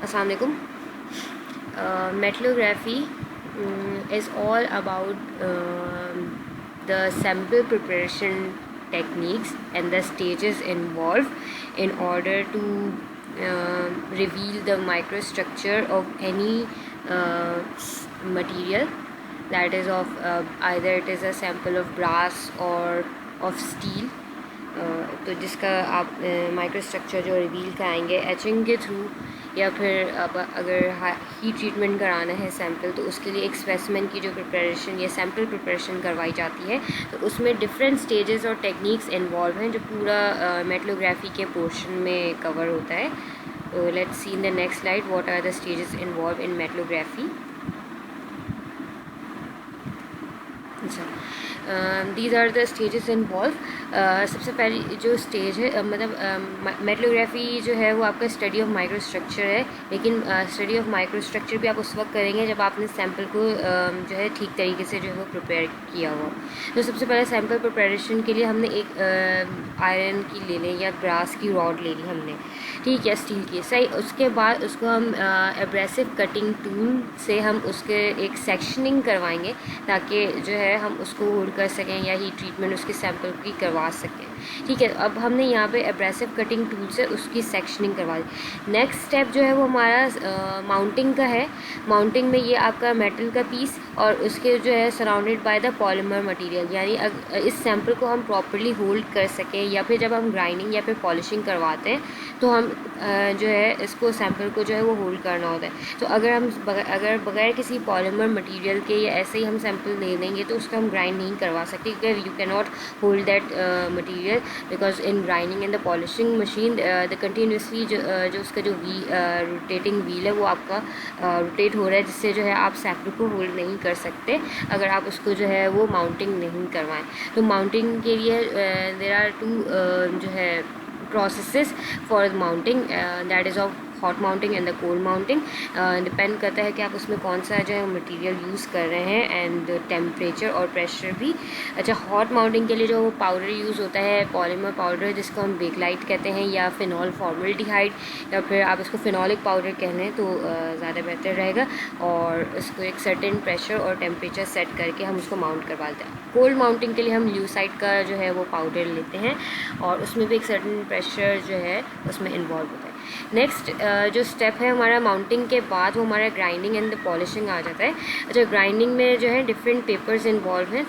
अस्सलाम वालेकुम। Metallography is all about the sample preparation techniques and the stages involved in order to reveal the microstructure of any material, that is of either it is a sample of brass or of steel. तो जिसका आप microstructure जो reveal कराएंगे etching के through, या फिर अब अगर हीट ट्रीटमेंट कराना है सैम्पल तो उसके लिए एक स्पेसिमेन की जो प्रिपरेशन या सैम्पल प्रिपरेशन करवाई जाती है, तो उसमें डिफरेंट स्टेजेस और टेक्निक्स इन्वॉल्व हैं जो पूरा मेटलोग्राफी के पोर्शन में कवर होता है। तो let's see in the next slide what are the stages involve in metallography. These are the stages involve. सबसे पहली जो स्टेज है मतलब मेटलोग्राफी जो है वो आपका स्टडी ऑफ माइक्रोस्ट्रक्चर है, लेकिन स्टडी ऑफ माइक्रोस्ट्रक्चर भी आप उस वक्त करेंगे जब आपने सैम्पल को जो है ठीक तरीके से जो है वो प्रिपेयर किया हुआ। तो सबसे पहले सैम्पल प्रिपरेशन के लिए हमने एक आयरन की ले लें या ब्रास की रॉड ले ली हमने, ठीक है, स्टील की, सही। उसके बाद उसको हम एब्रेसिव कटिंग टूल से हम उसके एक सेक्शनिंग करवाएंगे ताकि जो है हम उसको होल्ड कर सकें या हीट ट्रीटमेंट उसकी सैंपल की करवा सकें, ठीक है। अब हमने यहाँ पे एब्रेसिव कटिंग टूल से उसकी सेक्शनिंग करवा दी। नेक्स्ट स्टेप जो है वो हमारा माउंटिंग का है। माउंटिंग में ये आपका मेटल का पीस और उसके जो है surrounded by the polymer material, यानी इस सैंपल को हम प्रॉपरली होल्ड कर सकें, या फिर जब हम ग्राइंडिंग या फिर पॉलिशिंग करवाते हैं तो हम जो है इसको सैंपल को जो है वो होल्ड करना होता है। तो अगर बगैर किसी पॉलीमर मटेरियल के या ऐसे ही हम सैंपल ले लेंगे तो उसको हम ग्राइंड नहीं करवा सकते, क्योंकि you can not hold that material because in grinding and the polishing machine the continuously जो उसका जो रोटेटिंग व्हील है वो आपका रोटेट हो रहा है, जिससे जो है आप सैंपल को होल्ड नहीं कर सकते अगर आप उसको जो है वो माउंटिंग नहीं करवाएं। तो माउंटिंग के लिए देयर आर टू जो है processes for mounting, that is of hot mounting and the cold mounting. Depend करता है कि आप उसमें कौन सा जो है मटेरियल यूज़ कर रहे हैं एंड टेम्परेचर और प्रेशर भी। अच्छा, हॉट माउंटिंग के लिए जो पाउडर यूज़ होता है पॉलीमर पाउडर, जिसको हम बेकलाइट कहते हैं, या फिनॉल फॉर्मल्डिहाइड, या फिर आप इसको फिनॉलिक पाउडर कह लें तो ज़्यादा बेहतर रहेगा। और इसको एक सर्टेन प्रेशर और टेम्परेचर सेट करके हम उसको माउंट करवाते हैं। कोल्ड माउंटिंग के लिए हम ल्यूसाइड का जो है वो पाउडर लेते हैं और उसमें भी एक सर्टेन प्रेशर जो है उसमें इन्वॉल्व होता है। नेक्स्ट जो स्टेप है हमारा माउंटिंग के बाद वो हमारा ग्राइंडिंग एंड द पॉलिशिंग आ जाता है। अच्छा, ग्राइंडिंग में जो है डिफरेंट पेपर्स इन्वॉल्व हैं।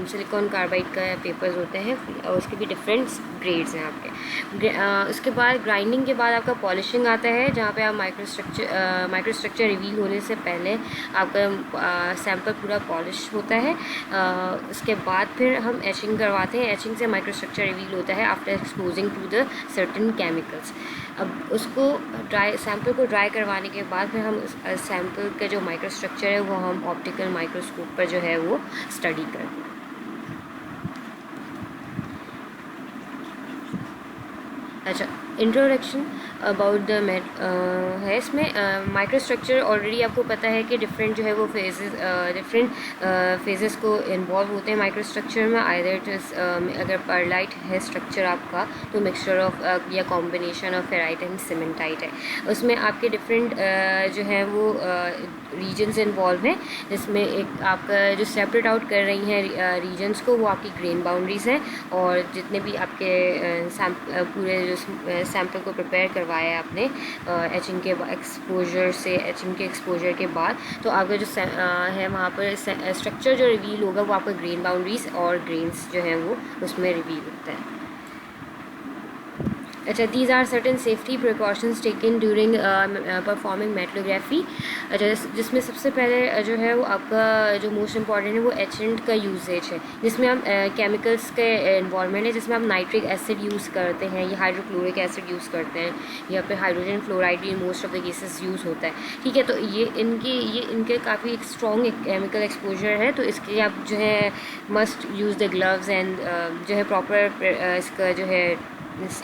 सिलिकॉन कार्बाइड का पेपर्स होते हैं और उसके भी डिफरेंट ग्रेड्स हैं आपके। उसके बाद ग्राइंडिंग के बाद आपका पॉलिशिंग आता है, जहाँ पे आप माइक्रोस्ट्रक्चर रिवील होने से पहले आपका सैंपल पूरा पॉलिश होता है। उसके बाद फिर हम एचिंग करवाते हैं। एचिंग से माइक्रोस्ट्रक्चर रिवील होता है after exposing to the certain chemicals. अब उसको सैंपल को ड्राई करवाने के बाद फिर हम सैंपल का जो माइक्रोस्ट्रक्चर है वो हम ऑप्टिकल माइक्रोस्कोप पर जो है वो स्टडी करते हैं। अच्छा, इंट्रोडक्शन अबाउट द है इसमें माइक्रोस्ट्रक्चर ऑलरेडी आपको पता है कि डिफरेंट जो है वो डिफरेंट फेजेस को इन्वॉल्व होते हैं माइक्रोस्ट्रक्चर में। आइदर इट इज़ अगर परलाइट है स्ट्रक्चर आपका तो मिक्सचर ऑफ या combination of ferrite and cementite है। उसमें आपके डिफरेंट जो है वो रीजन्स इन्वॉल्व हैं, जिसमें एक आपका जो सेपरेट आउट कर रही हैं रीजन्स को वो आपकी ग्रेन बाउंड्रीज़ हैं, और जितने भी आपके पूरे जो सैंपल को प्रिपेयर करवाया है आपने एचिंग के एक्सपोजर से, एचिंग के एक्सपोजर के बाद, तो आपका जो है वहाँ पर स्ट्रक्चर जो रिवील होगा वो आपका ग्रेन बाउंड्रीज और ग्रेन्स जो हैं वो उसमें रिवील होता है। अच्छा, these are certain safety precautions taken during performing metallography. अच्छा, जिसमें सबसे पहले जो है वो आपका जो मोस्ट इम्पॉर्टेंट है वो एचेंट का यूजेज है, जिसमें हम केमिकल्स के इन्वॉल्वमेंट है, जिसमें हम नाइट्रिक एसिड यूज़ करते हैं या हाइड्रोक्लोरिक एसिड यूज़ करते हैं, या फिर हाइड्रोजन फ्लोराइड भी most of the cases use होता है, ठीक है। तो ये इनके काफ़ी एक स्ट्रॉन्ग केमिकल एक्सपोजर है, तो इसके लिए आप जो है must use the gloves and जो है प्रॉपर इसका जो है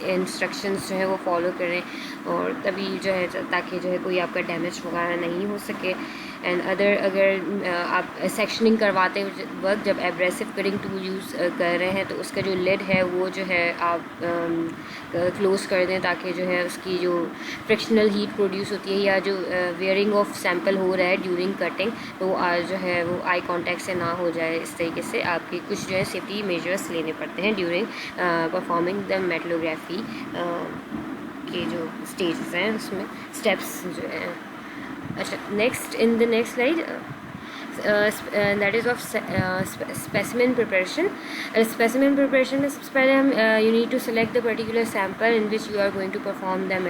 इंस्ट्रक्शंस जो है वो फॉलो करें, और तभी जो है ताकि जो है कोई आपका डैमेज वगैरह नहीं हो सके। एंड अदर अगर आप सेक्शनिंग करवाते वक्त जब एब्रेसिव कटिंग टूल यूज़ कर रहे हैं तो उसका जो लिड है वो जो है आप क्लोज़ कर दें, ताकि जो है उसकी जो फ्रिक्शनल हीट प्रोड्यूस होती है या जो वेयरिंग ऑफ सैम्पल हो रहा है ड्यूरिंग कटिंग, तो जो है वो आई कांटेक्ट से ना हो जाए। इस तरीके से आपके कुछ जो है सेफ्टी मेजर्स लेने पड़ते हैं ड्यूरिंग परफॉर्मिंग द मेटलोग्राफी के जो स्टेजेस हैं उसमें स्टेप्स जो हैं। अच्छा, next in the next slide that is of specimen preparation. Specimen preparation में सबसे पहले हम you need to select the particular sample in which you are going to perform the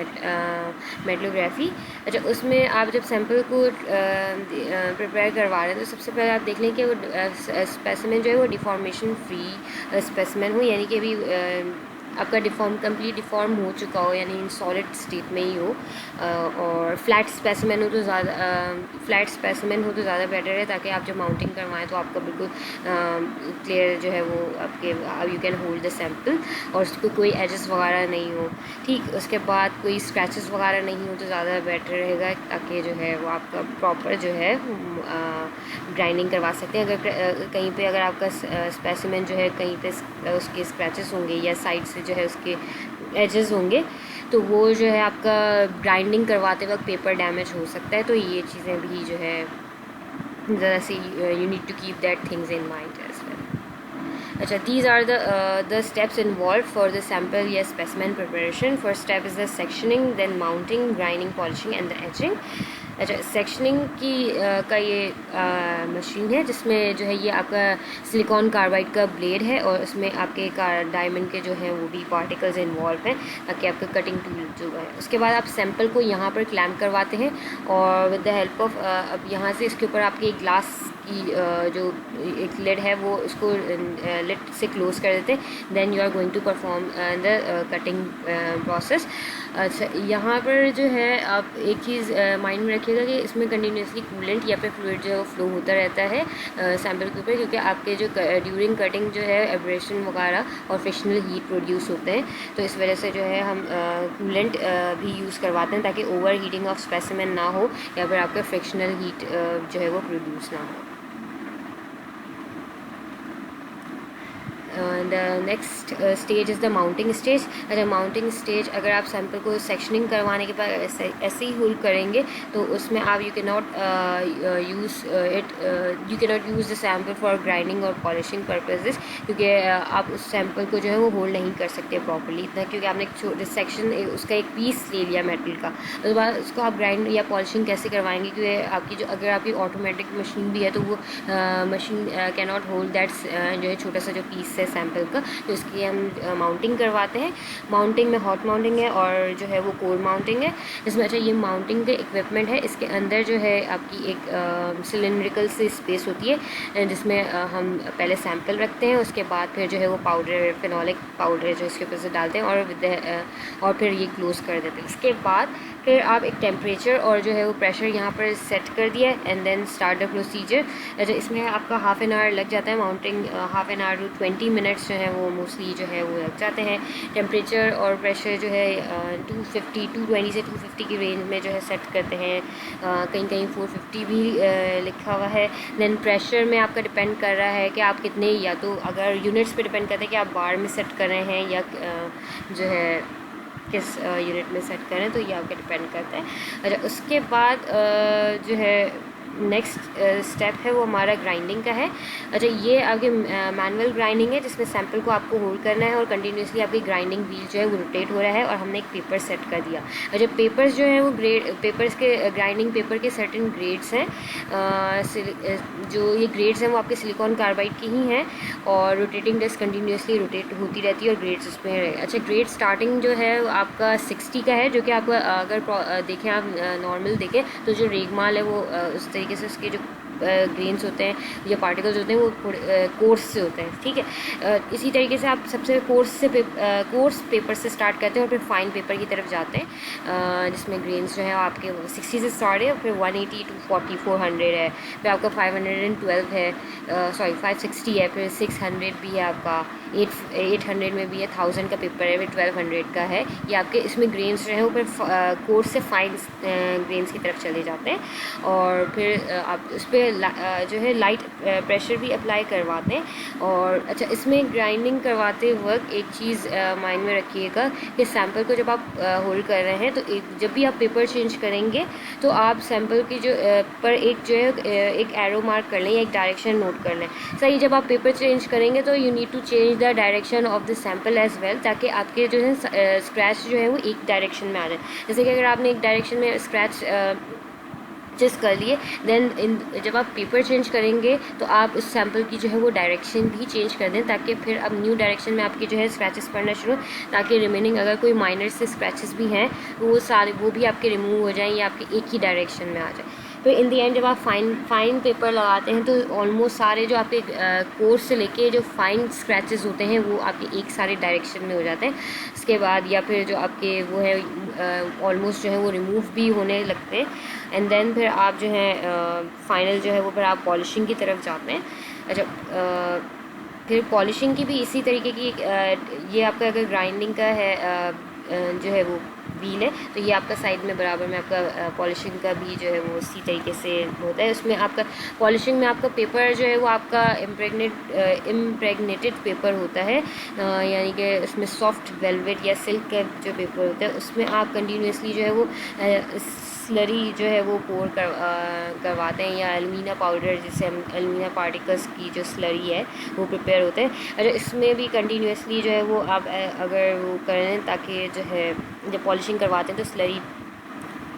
metallography. अच्छा, उसमें आप जब सैम्पल को प्रिपेयर करवा रहे हैं तो सबसे पहले आप देख लें कि वो स्पेसिमेन जो है वो डिफॉर्मेशन फ्री स्पेसिमेन हो, यानी कि अभी आपका कंप्लीट डिफॉर्म हो चुका हो, यानी इन सॉलिड स्टेट में ही हो, और फ्लैट स्पेसिमेन हो तो ज़्यादा बेटर है, ताकि आप जब माउंटिंग करवाएं तो आपका बिल्कुल क्लियर जो है वो आपके you can hold the sample और उसको कोई एजेस वगैरह नहीं हो। ठीक, उसके बाद कोई स्क्रैचेस वगैरह नहीं हो तो ज़्यादा बेटर रहेगा, ताकि जो है वो आपका प्रॉपर जो है ग्राइंडिंग करवा सकते हैं। अगर कहीं पे अगर आपका स्पेसिमेन जो है कहीं पे उसके स्क्रैचेस होंगे या साइड से जो है उसके एजेस होंगे तो वो जो है आपका ग्राइंडिंग करवाते वक्त पेपर डैमेज हो सकता है। तो ये चीज़ें भी जो है ज़रा सी you need to keep that things in mind as well. अच्छा, these are the steps involved for the sample या specimen preparation. First step is the sectioning, then mounting, grinding, polishing and the etching. अच्छा, sectioning की का ये machine है जिसमें जो है ये आपका सिलिकॉन कार्बाइड का ब्लेड है और उसमें आपके डायमंड के जो हैं वो भी पार्टिकल्स इन्वॉल्व हैं, ताकि आपका कटिंग टूल जो है। उसके बाद आप सैंपल को यहाँ पर क्लैम्प करवाते हैं और विद द हेल्प ऑफ अब यहाँ से इसके ऊपर आपके ग्लास की जो एक लिड है वो उसको लिड से क्लोज़ कर देते हैं। Then you are going to perform the cutting process. अच्छा, यहाँ पर जो है आप एक चीज़ माइंड में रखिएगा कि इसमें कंटिन्यूसली कूलेंट या फिर फ्लूइड जो है फ्लो होता रहता है सैम्पल के ऊपर, क्योंकि आपके जो ड्यूरिंग कटिंग जो है एब्रेशन वगैरह और फ्रिक्शनल हीट प्रोड्यूस होते हैं, तो इस वजह से जो है हम कूलेंट भी यूज़ करवाते हैं ताकि ओवर हीटिंग ऑफ स्पेसिमेन ना हो या फिर आपका फ्रिक्शनल हीट जो है वो प्रोड्यूस ना हो। The next stage is the mounting stage. अच्छा, माउंटिंग स्टेज अगर आप सैंपल को सेक्शनिंग करवाने के बाद ऐसे ही होल्ड करेंगे तो उसमें आप you can not use the sample for grinding और पॉलिशिंग पर्पसेस, क्योंकि आप उस सैंपल को जो है वो होल्ड नहीं कर सकते प्रॉपर्ली इतना, क्योंकि आपने एक छोटे सेक्शन उसका एक पीस ले लिया मेटल का, उसके बाद उसको आप ग्राइंड या पॉलिशिंग कैसे करवाएंगे, क्योंकि आपकी जो अगर आपकी ऑटोमेटिक मशीन भी है तो वो machine can not hold that जो है छोटा सा जो पीस है सैंपल का, तो इसकी हम माउंटिंग करवाते हैं। माउंटिंग में हॉट माउंटिंग है और जो है वो कोल्ड माउंटिंग है। इसमें अच्छा ये माउंटिंग के इक्विपमेंट है, इसके अंदर जो है आपकी एक सिलिंड्रिकल सी स्पेस होती है जिसमें हम पहले सैंपल रखते हैं, उसके बाद फिर जो है वो पाउडर फिनोलिक पाउडर जो इसके ऊपर से डालते हैं और फिर ये क्लोज़ कर देते हैं। इसके बाद फिर आप एक टेम्परेचर और जो है वो प्रेशर यहाँ पर सेट कर दिया and then start the procedure. अच्छा, इसमें आपका हाफ़ एन आवर लग जाता है, mounting half an hour to 20 minutes जो है वो मोस्टली जो है वो लग जाते हैं। टेम्परेचर और प्रेशर जो है 220 से 250 की रेंज में जो है सेट करते हैं, कहीं कहीं 450 भी लिखा हुआ है। देन प्रेशर में आपका डिपेंड कर रहा है कि आप कितने, या तो अगर यूनिट्स पे डिपेंड करते हैं कि आप बार में सेट कर रहे हैं या जो है किस यूनिट में सेट करें, तो ये आपके डिपेंड करता है। अच्छा, उसके बाद जो है नेक्स्ट स्टेप है वो हमारा ग्राइंडिंग का है। अच्छा, ये आपके मैनुअल ग्राइंडिंग है जिसमें सैंपल को आपको होल्ड करना है और कंटिन्यूसली आपकी ग्राइंडिंग व्हील जो है वो रोटेट हो रहा है और हमने एक पेपर सेट कर दिया। अच्छा, पेपर्स जो है वो पेपर्स के ग्राइंडिंग पेपर के सर्टेन ग्रेड्स हैं, जो ये ग्रेड्स हैं वो आपके सिलिकॉन कार्बाइड की ही हैं और रोटेटिंग डिस्क कंटिन्यूसली रोटेट होती रहती है और ग्रेड्स उसमें है। अच्छा, ग्रेड स्टार्टिंग जो है आपका 60 का है, जो कि आपका अगर देखें आप नॉर्मल देखें तो जो रेगमाल है वो उस तरीके से उसके जो ग्रेन्स होते हैं या पार्टिकल्स होते हैं वो थोड़े कोर्स से होते हैं, ठीक है। इसी तरीके से आप सबसे कोर्स पेपर से स्टार्ट करते हैं और फिर फाइन पेपर की तरफ जाते हैं, जिसमें ग्रेन्स जो है आपके 60 से स्टार्ट है, फिर 180 to 400 है, फिर आपका 512 है, सॉरी 560 है, फिर 600 भी है आपका, 800 में भी है, 1000 का पेपर है, फिर 1200 का है। ये आपके इसमें ग्रेन्स जो है वो फिर कोर्स से फाइन ग्रेन्स की तरफ चले जाते हैं, और फिर आप उस पर जो है लाइट प्रेशर भी अप्लाई करवाते हैं। और अच्छा, इसमें ग्राइंडिंग करवाते वक्त एक चीज़ माइंड में रखिएगा कि सैम्पल को जब आप होल्ड कर रहे हैं तो जब भी आप पेपर चेंज करेंगे तो आप सैम्पल की जो पर एक जो है एक एरो मार्क कर लें या एक डायरेक्शन नोट कर लें। सही, जब आप पेपर चेंज करेंगे तो you need to change the direction of the sample as well, ताकि आपके जो है स्क्रैच जो है वो एक डायरेक्शन में आ जाए। जैसे कि अगर आपने एक डायरेक्शन में स्क्रैच जस्ट कर लिए, देन जब आप पेपर चेंज करेंगे तो आप उस सैम्पल की जो है वो डायरेक्शन भी चेंज कर दें, ताकि फिर अब न्यू डायरेक्शन में आपके जो है स्क्रैचेस पड़ना शुरू, ताकि रिमेनिंग अगर कोई माइनर से स्क्रैचेस भी हैं वो सारे वो भी आपके रिमूव हो जाएँ या आपके एक ही डायरेक्शन में आ जाए। तो इन दी एंड जब आप फाइन पेपर लगाते हैं तो ऑलमोस्ट सारे जो आपके कोर्स से लेके जो फाइन स्क्रैचेस होते हैं वो आपके एक सारे डायरेक्शन में हो जाते हैं। इसके बाद या फिर जो आपके वो है ऑलमोस्ट जो है वो रिमूव भी होने लगते हैं, एंड देन फिर आप जो है फाइनल जो है वो फिर आप पॉलिशिंग की तरफ जाते हैं। अच्छा, फिर पॉलिशिंग की भी इसी तरीके की ये आपका अगर ग्राइंडिंग का है जो है वो व्हील है, तो ये आपका साइड में बराबर में आपका पॉलिशिंग का भी जो है वो इसी तरीके से होता है। उसमें आपका पॉलिशिंग में आपका पेपर जो है वो आपका इम्प्रेगनेटेड पेपर होता है, यानी कि उसमें सॉफ्ट वेलवेट या सिल्क का जो पेपर होता है उसमें आप कंटिन्यूसली जो है वो स्लरी जो है वो पोर करवाते हैं, या एल्यूमिना पाउडर जिसे हम एल्यूमिना पार्टिकल्स की जो स्लरी है वो प्रिपेयर होते हैं। अच्छा, इसमें भी कंटिन्यूसली जो है वो आप अगर वो करें ताकि जो है जब पॉलिशिंग करवाते हैं तो स्लरी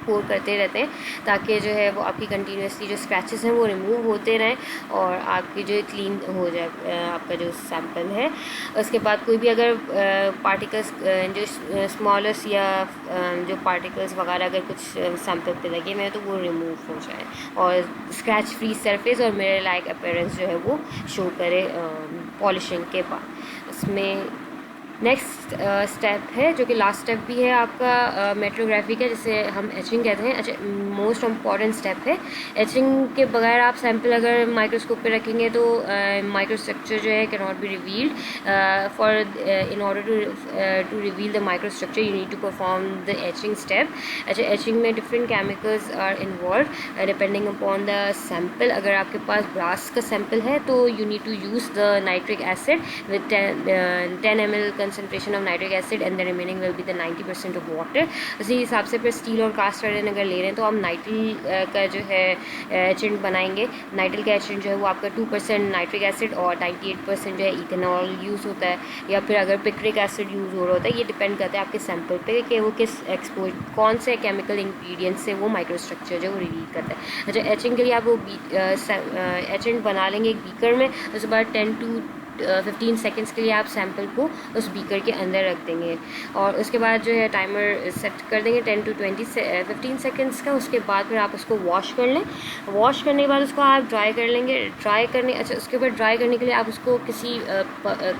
पोर करते रहते हैं, ताकि जो है वो आपकी कंटिन्यूसली जो स्क्रैचेस हैं वो रिमूव होते रहें और आपकी जो क्लीन हो जाए आपका जो सैम्पल है। उसके बाद कोई भी अगर पार्टिकल्स जो स्मॉलेस्ट या जो पार्टिकल्स वगैरह अगर कुछ सैम्पल पे लगे हुए हैं तो वो रिमूव हो जाए और स्क्रैच फ्री सरफेस और मिरर लाइक अपीयरेंस जो है वो शो करे पॉलिशिंग के बाद। इसमें नेक्स्ट स्टेप है जो कि लास्ट स्टेप भी है आपका मेट्रोग्राफी का, जिसे हम एचिंग कहते हैं। अच्छा, मोस्ट इम्पॉर्टेंट स्टेप है। एचिंग के बगैर आप सैम्पल अगर माइक्रोस्कोप पे रखेंगे तो माइक्रोस्ट्रक्चर जो है can not be revealed. In order to reveal the microstructure you need to perform the etching step. अच्छा, एचिंग में different chemicals are involve depending upon the sample. अगर आपके पास ब्रास का सैम्पल है तो you need to use the nitric acid with 10 ml concentration of nitric acid and the remaining will be the 90% of water। उसी हिसाब से फिर स्टील और कास्ट आयरन अगर ले रहे हैं तो हम नाइट्रिल का जो है एजेंट बनाएंगे। नाइट्रिल का एजेंट जो है वो आपका 2% नाइट्रिक एसिड और 98% जो है इथेनॉल यूज़ होता है, या फिर अगर पिक्रिक एसिड यूज़ हो रहा होता है। ये डिपेंड करता है आपके सैम्पल पे कि वो किस कौन से केमिकल इंग्रेडिएंट से वो माइक्रोस्ट्रक्चर जो है वो रिवील करता है। अच्छा, एचिंग के लिए आप वो एजेंट बना लेंगे एक बीकर में, उसके बाद 10 to 15 सेकेंड्स के लिए आप सैम्पल को उस बीकर के अंदर रख देंगे और उसके बाद जो है टाइमर सेट कर देंगे 10 to 15 सेकेंड्स का। उसके बाद फिर आप उसको वॉश कर लें। वॉश करने के बाद उसको आप ड्राई कर लेंगे। अच्छा, उसके ऊपर ड्राई करने के लिए आप उसको किसी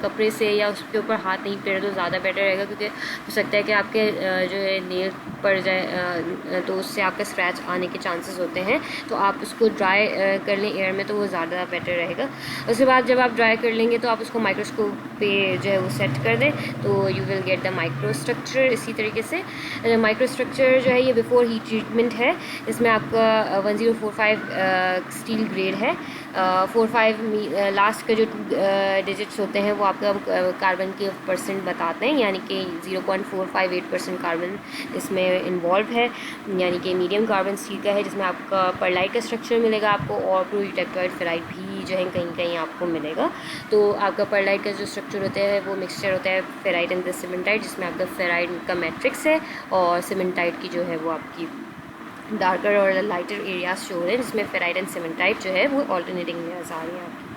कपड़े से या उसके ऊपर हाथ नहीं फेरे तो ज़्यादा बेटर रहेगा, क्योंकि हो सकता है कि आपके जो है नेल पड़ जाए तो उससे आपका स्क्रैच आने के चांसेस होते हैं। तो आप उसको ड्राई कर लें एयर में तो वो ज़्यादा बेटर रहेगा। उसके बाद जब आप ड्राई कर लेंगे तो आप उसको माइक्रोस्कोप पे जो है वो सेट कर दें तो you will get the microstructure. इसी तरीके से माइक्रोस्ट्रक्चर जो है ये बिफोर हीट ट्रीटमेंट है। इसमें आपका 1045 स्टील ग्रेड है। 45 लास्ट के जो 2 डिजिट्स होते हैं वो आपका कार्बन के परसेंट बताते हैं, यानी कि 0.458% कार्बन इसमें इन्वॉल्व है, यानी कि मीडियम कार्बन स्टील का है, जिसमें आपका परलाइट का स्ट्रक्चर मिलेगा आपको और प्रोटेक्टॉइड फेराइट भी जो है कहीं कहीं आपको मिलेगा। तो आपका परलाइट का जो स्ट्रक्चर होता है वो मिक्सचर होता है फेराइट एंड द सीमेंटाइट, जिसमें आपका फेराइट का मैट्रिक्स है और सीमेंटाइट की जो है वो आपकी डार्कर और लाइटर एरियाज शो हो रहे हैं, जिसमें फेराइट एंड सीमेंटाइट जो है वो ऑल्टरनेटिंग लेयर्स आ रही हैं आपकी।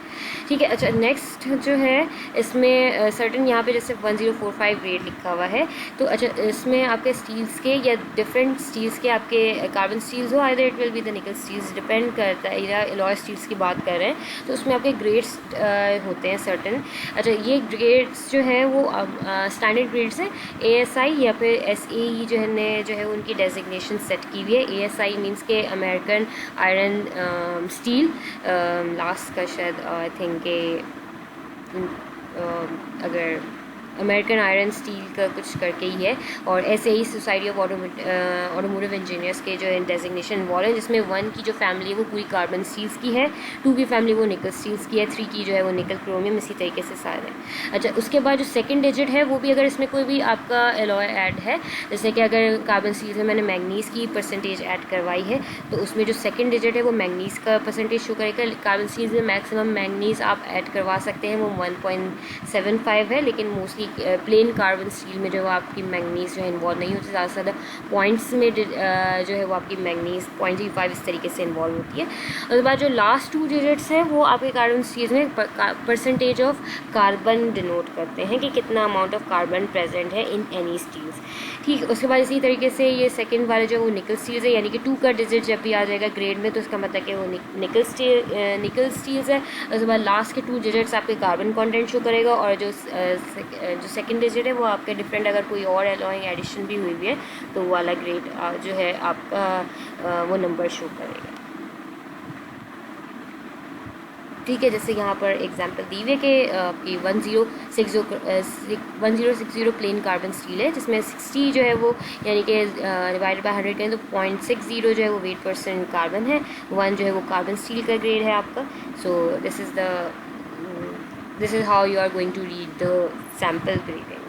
ठीक है। अच्छा, नेक्स्ट जो है इसमें सर्टन यहाँ पे जैसे 1045 ग्रेड लिखा हुआ है, तो अच्छा इसमें आपके स्टील्स के या डिफरेंट स्टील्स के आपके कार्बन स्टील्स हो, either it will be the निकल स्टील्स, डिपेंड करता है, या एलॉय स्टील्स की बात कर रहे हैं तो उसमें आपके ग्रेड्स होते हैं सर्टन। अच्छा, ये ग्रेड्स जो है वो स्टैंडर्ड ग्रेड्स हैं, ASI या फिर SAE जो है उनकी डेजिग्नेशन सेट की हुई है। ASI मीन्स के अमेरिकन आयरन स्टील, लास्ट का शायद आई थिंक के अगर अमेरिकन आयरन स्टील का कुछ करके ही है, और SAE society of automotive engineers के जो डेजिग्नेशन इन्वॉल्व है, जिसमें 1 की जो फैमिली है वो पूरी कार्बन स्टील्स की है, 2 की फैमिली वो निकल स्टील्स की है, 3 की जो है वो निकल क्रोमियम, इसी तरीके से सारे हैं। अच्छा, उसके बाद जो सेकंड डिजिट है वो भी अगर इसमें कोई भी आपका एलॉय ऐड है, जैसे कि अगर कार्बन स्टील्स में मैंने मैंगनीज़ की परसेंटेज ऐड करवाई है तो उसमें जो सेकंड डिजिट है वो मैंगनीज़ का परसेंटेज शो करेगा। कार्बन स्टील्स में मैक्सिमम मैंगनीज़ आप ऐड करवा सकते हैं, वो 1.75 है, लेकिन मोस्टली प्लेन कार्बन स्टील में जो है आपकी मैंगनीज़ जो है इन्वॉल्व नहीं होती, ज़्यादा से ज़्यादा पॉइंट्स में जो है वो आपकी मैंगनीज़ 0.35 इस तरीके से इन्वॉल्व होती है। उसके बाद जो लास्ट 2 डिजिट्स हैं वो आपके कार्बन स्टील्स में परसेंटेज ऑफ कार्बन डिनोट करते हैं कि कितना अमाउंट ऑफ कार्बन प्रेजेंट है इन एनी स्टील्स। ठीक, उसके बाद इसी तरीके से ये सेकंड वाले जो वो निकल स्टील्स है, यानी कि 2 का डिजिट जब भी आ जाएगा ग्रेड में तो इसका मतलब कि वो निकल स्टील्स है। उसके बाद लास्ट के 2 डिजिट्स आपके कार्बन कंटेंट शो करेगा, और जो सेकंड डिजिट है वो आपके डिफरेंट अगर कोई और एलॉइंग एडिशन भी हुई है तो वो वाला ग्रेड जो है आपका वो नंबर शो करेगा। ठीक है, जैसे यहाँ पर एग्जांपल दी हुई है कि आपकी 1060 प्लेन कार्बन स्टील है, जिसमें 60 जो है वो यानी कि डिवाइडेड बाय 100 करें तो 0.60 जो है वो वेट % कार्बन है, 1 जो है वो कार्बन स्टील का ग्रेड है आपका। So this is how you are going to read the sample grading.